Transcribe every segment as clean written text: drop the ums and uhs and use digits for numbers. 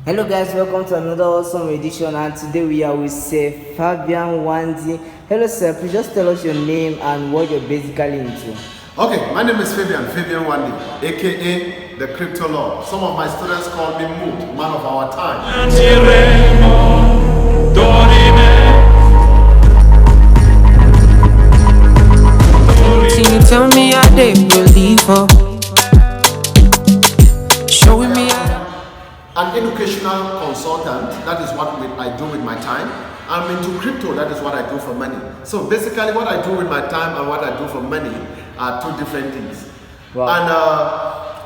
Hello guys, welcome to another awesome edition, and today we are with Sir Fabian Wandi. Hello sir, please just tell us your name and what you're basically into. Okay, my name is Fabian Wandi, aka the Crypto Lord. Some of my students call me Mood, man of our time. Can you tell me how they believe her? Showing me An educational consultant, that is what I do with my time. I'm into crypto, that is what I do for money. So basically what I do with my time and what I do for money are two different things. Wow. And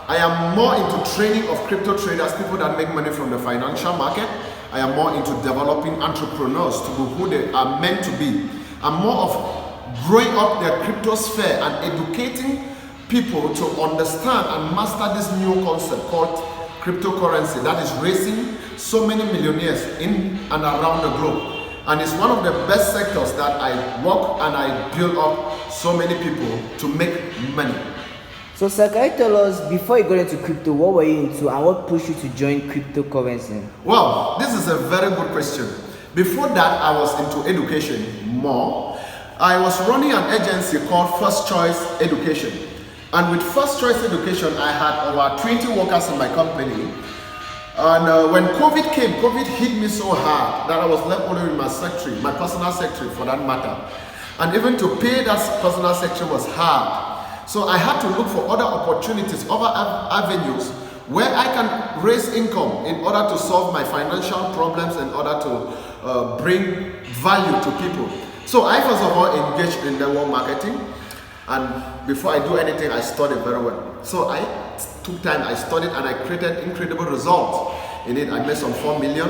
I am more into training of crypto traders, people that make money from the financial market. I am more into developing entrepreneurs to be who they are meant to be. I'm more of growing up their crypto sphere and educating people to understand and master this new concept called cryptocurrency that is raising so many millionaires in and around the globe. And it's one of the best sectors that I work and I build up so many people to make money. So sir, can you tell us, before you got into crypto, what were you into and what pushed you to join cryptocurrency? Well, this is a very good question. Before that, I was into education more. I was running an agency called First Choice Education. And with First Choice Education, I had over 20 workers in my company. And when COVID came, COVID hit me so hard that I was left only with my secretary, my personal secretary for that matter. And even to pay that personal secretary was hard. So I had to look for other opportunities, other avenues where I can raise income in order to solve my financial problems, in order to bring value to people. So I first of all engaged in network marketing. And before I do anything, I studied very well. So I took time, I studied, and I created incredible results in it. I made some 4 million,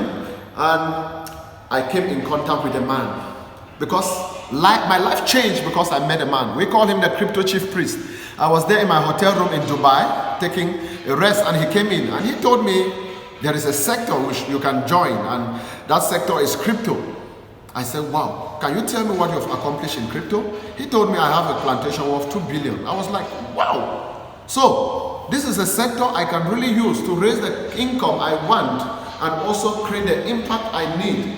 and I came in contact with a man. Because my life changed because I met a man. We call him the crypto chief priest. I was there in my hotel room in Dubai, taking a rest, and he came in, and he told me, there is a sector which you can join, and that sector is crypto. I said, wow, can you tell me what you've accomplished in crypto? He told me I have a plantation worth 2 billion. I was like, wow. So this is a sector I can really use to raise the income I want and also create the impact I need.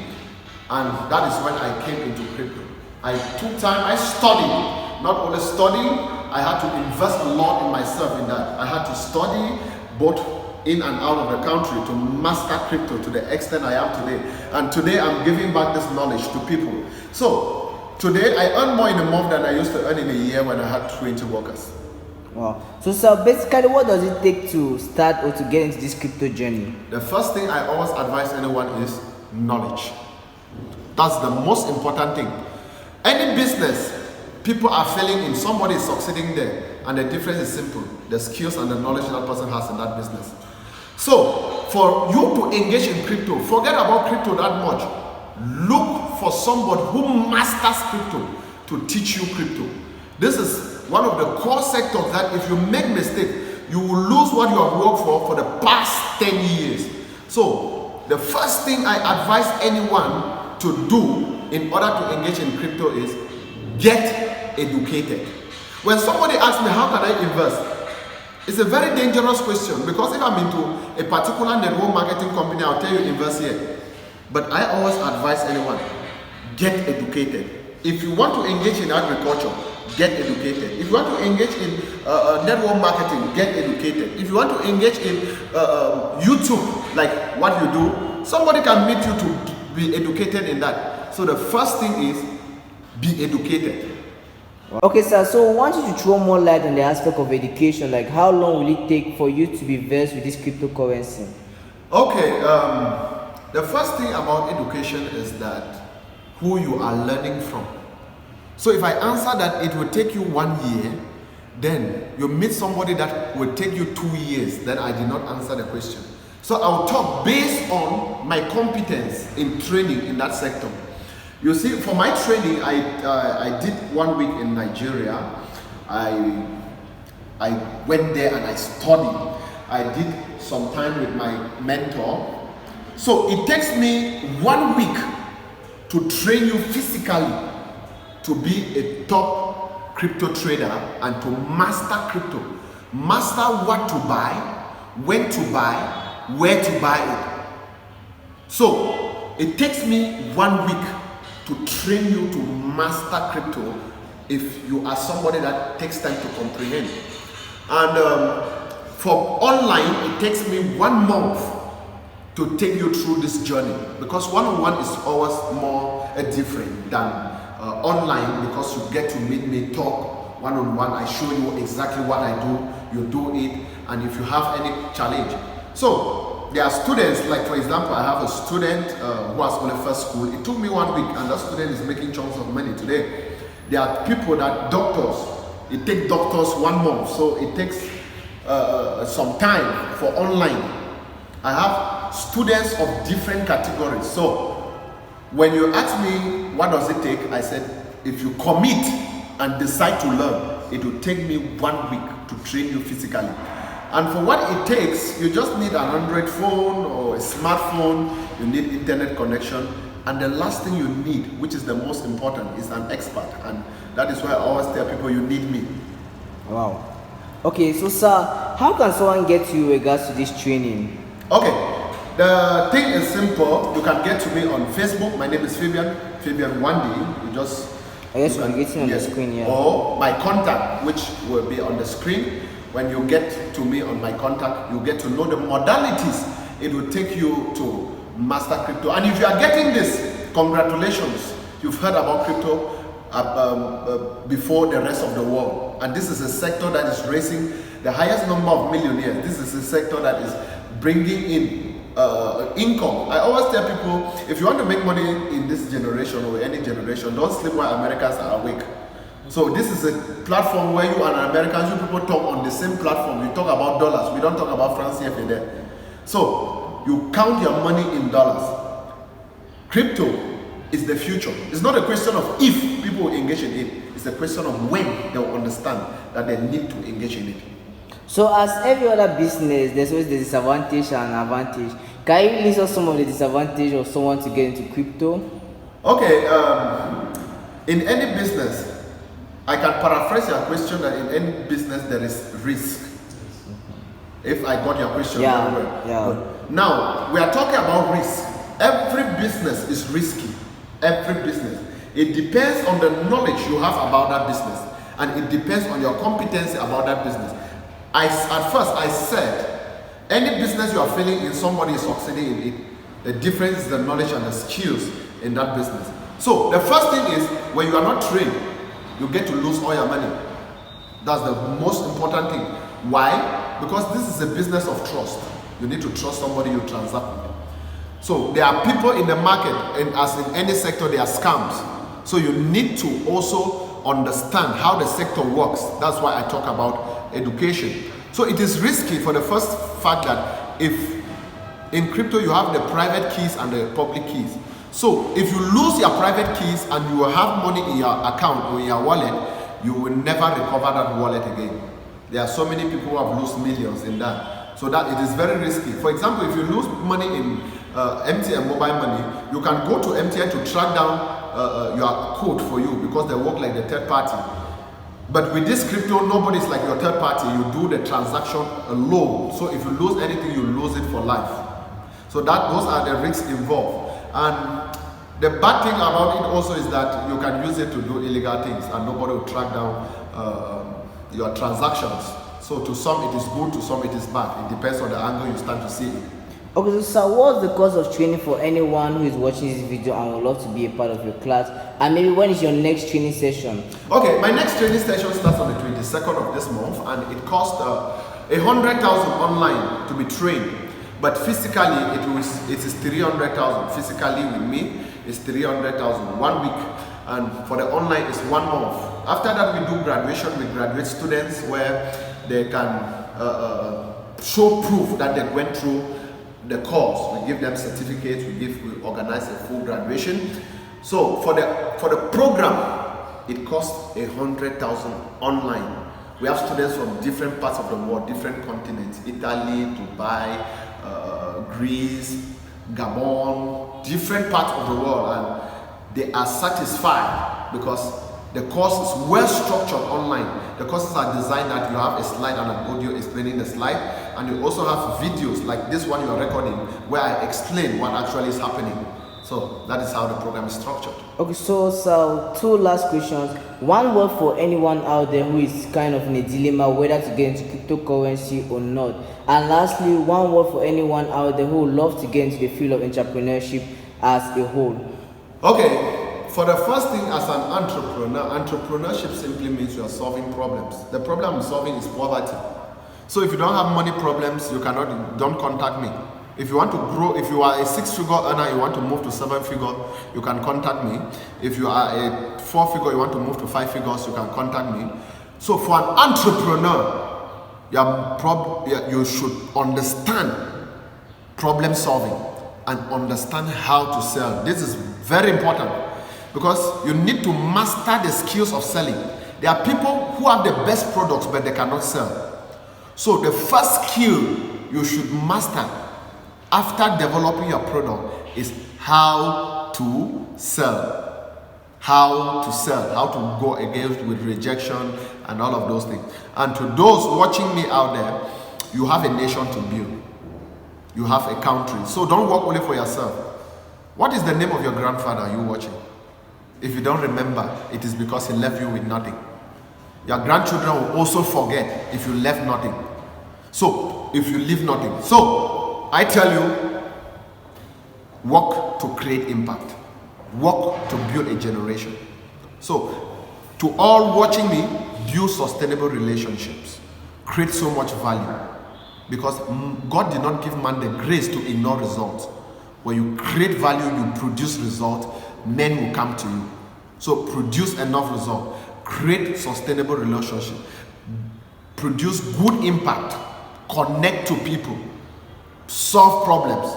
And that is when I came into crypto. I took time, I studied. Not only studying, I had to invest a lot in myself in that. I had to study both in and out of the country to master crypto to the extent I am today. And today I'm giving back this knowledge to people. So today I earn more in a month than I used to earn in a year when I had 20 workers. Wow. So sir, basically what does it take to start or to get into this crypto journey? The first thing I always advise anyone is knowledge. That's the most important thing. Any business, people are failing in, somebody is succeeding there, and the difference is simple: the skills and the knowledge that person has in that business. So for you to engage in crypto, forget about crypto that much. Look for somebody who masters crypto to teach you crypto. This is one of the core sectors that if you make mistake, you will lose what you have worked for the past 10 years. So the first thing I advise anyone to do in order to engage in crypto is get educated. When somebody asks me, how can I invest? It's a very dangerous question, because if I'm into a particular network marketing company, I'll tell you invest here. But I always advise anyone, get educated. If you want to engage in agriculture, get educated. If you want to engage in network marketing, get educated. If you want to engage in YouTube, like what you do, somebody can meet you to be educated in that. So the first thing is, be educated. Okay sir, so I want you to throw more light on the aspect of education, like how long will it take for you to be versed with this cryptocurrency? Okay, the first thing about education is that who you are learning from. So if I answer that it will take you 1 year, then you meet somebody that will take you 2 years, then I did not answer the question. So I'll talk based on my competence in training in that sector. You see, for my training, I did 1 week in Nigeria. I went there and I studied. I did some time with my mentor. So it takes me 1 week to train you physically to be a top crypto trader and to master crypto. Master what to buy, when to buy, where to buy it. So it takes me 1 week to train you to master crypto if you are somebody that takes time to comprehend. And for online, it takes me 1 month to take you through this journey, because one-on-one is always more different than online, because you get to meet me, talk one-on-one. I show you exactly what I do, you do it, and if you have any challenge. So there are students, like for example, I have a student who has only first school. It took me 1 week, and that student is making chunks of money today. There are people that doctors, it takes doctors 1 month, so it takes some time for online. I have students of different categories. So when you ask me what does it take, I said if you commit and decide to learn, it will take me 1 week to train you physically. And for what it takes, you just need an Android phone or a smartphone, you need internet connection, and the last thing you need, which is the most important, is an expert. And that is why I always tell people you need me. Wow. Okay, so sir, how can someone get to you in regards to this training? Okay, the thing is simple. You can get to me on Facebook. My name is Fabian Wandi. You just I guess we'll be getting on the screen, yeah. Or my contact, which will be on the screen. When you get to me on my contact, you get to know the modalities it will take you to master crypto. And if you are getting this, congratulations. You've heard about crypto before the rest of the world. And this is a sector that is raising the highest number of millionaires. This is a sector that is bringing in income. I always tell people, if you want to make money in this generation or any generation, don't sleep while Americans are awake. So this is a platform where you and Americans, you people talk on the same platform. You talk about dollars. We don't talk about francs CFA there. So you count your money in dollars. Crypto is the future. It's not a question of if people will engage in it. It's a question of when they will understand that they need to engage in it. So as every other business, there's always the disadvantage and advantage. Can you list out some of the disadvantage of someone to get into crypto? Okay, in any business, I can paraphrase your question that in any business there is risk. If I got your question very well. Yeah. Now, we are talking about risk. Every business is risky. Every business. It depends on the knowledge you have about that business, and it depends on your competency about that business. At first I said, any business you are feeling in, somebody is succeeding in it. The difference is the knowledge and the skills in that business. So the first thing is, when you are not trained, you get to lose all your money. That's the most important thing. Why? Because this is a business of trust. You need to trust somebody you transact with. So there are people in the market, and as in any sector, there are scams. So you need to also understand how the sector works. That's why I talk about education. So it is risky for the first fact that if in crypto you have the private keys and the public keys. So if you lose your private keys and you have money in your account or in your wallet, you will never recover that wallet again. There are so many people who have lost millions in that. So that it is very risky. For example, if you lose money in MTN mobile money, you can go to MTN to track down your code for you, because they work like the third party. But with this crypto, nobody's like your third party. You do the transaction alone. So if you lose anything, you lose it for life. So those are the risks involved. And the bad thing about it also is that you can use it to do illegal things, and nobody will track down your transactions. So to some it is good, to some it is bad. It depends on the angle you start to see it. Okay, so sir, what's the cost of training for anyone who is watching this video and would love to be a part of your class? And maybe when is your next training session? Okay, my next training session starts on the 22nd of this month, and it costs 100,000 online to be trained. But physically, it is 300,000. Physically with me, it's 300,000 1 week, and for the online, it's 1 month. After that, we do graduation with graduate students where they can show proof that they went through the course. We give them certificates. We organize a full graduation. So for the program, it costs 100,000 online. We have students from different parts of the world, different continents: Italy, Dubai, Greece, Gabon, different parts of the world, and they are satisfied because the course is well structured online. The courses are designed that you have a slide and an audio explaining the slide. and you also have videos like this one you are recording where I explain what actually is happening. So that is how the program is structured. Okay, so two last questions. One word for anyone out there who is kind of in a dilemma whether to get into cryptocurrency or not. And lastly, one word for anyone out there who would love to get into the field of entrepreneurship as a whole. Okay, for the first thing, as an entrepreneur, entrepreneurship simply means you are solving problems. The problem I'm solving is poverty. So if you don't have money problems, don't contact me. If you want to grow, if you are a 6-figure earner, you want to move to 7-figure, you can contact me. If you are a 4-figure, you want to move to 5 figures, you can contact me. So for an entrepreneur, you should understand problem solving and understand how to sell. This is very important because you need to master the skills of selling. There are people who have the best products but they cannot sell. So the first skill you should master after developing your product is how to sell. How to go against with rejection and all of those things. And to those watching me out there, you have a nation to build. You have a country. So don't work only for yourself. What is the name of your grandfather you watching? If you don't remember, it is because he left you with nothing. Your grandchildren will also forget if you left nothing. So, if you leave nothing. So, I tell you, work to create impact. Work to build a generation. So, to all watching me, build sustainable relationships. Create so much value. Because God did not give man the grace to ignore results. When you create value, you produce results, men will come to you. So produce enough results. Create sustainable relationship. Produce good impact. Connect to people. Solve problems.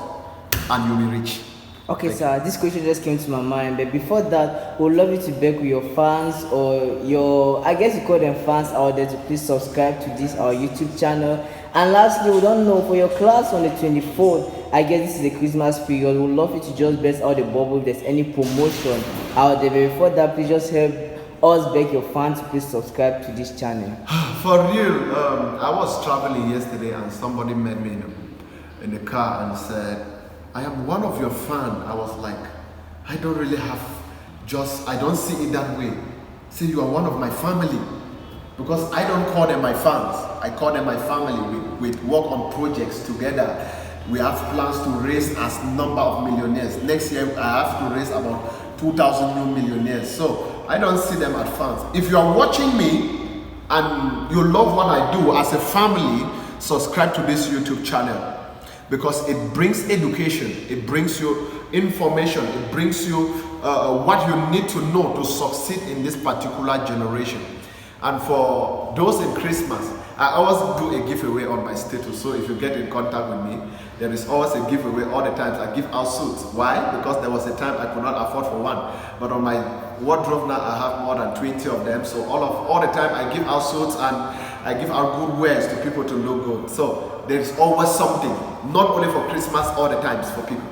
And you'll be rich. Okay, sir, this question just came to my mind, but before that, we would love you to beg with your fans or I guess you call them fans out there to please subscribe to this, our YouTube channel. And lastly, we don't know, for your class on the 24th, I guess this is the Christmas period, we would love you to just burst out the bubble if there's any promotion out there. But before that, please just help us beg your fans to please subscribe to this channel. For real, I was traveling yesterday and somebody met me in the car and said, I am one of your fans. I was like, I don't really I don't see it that way. Say you are one of my family. Because I don't call them my fans. I call them my family. We work on projects together. We have plans to raise as number of millionaires. Next year, I have to raise about 2,000 new millionaires. So I don't see them as fans. If you are watching me and you love what I do as a family, subscribe to this YouTube channel. Because it brings education, it brings you information, it brings you what you need to know to succeed in this particular generation. And for those in Christmas, I always do a giveaway on my status. So if you get in contact with me, there is always a giveaway all the time. I give out suits. Why? Because there was a time I could not afford for one. But on my wardrobe now, I have more than 20 of them. So all the time I give out suits and I give out good wares to people to look good. So there is always something, not only for Christmas, all the times for people.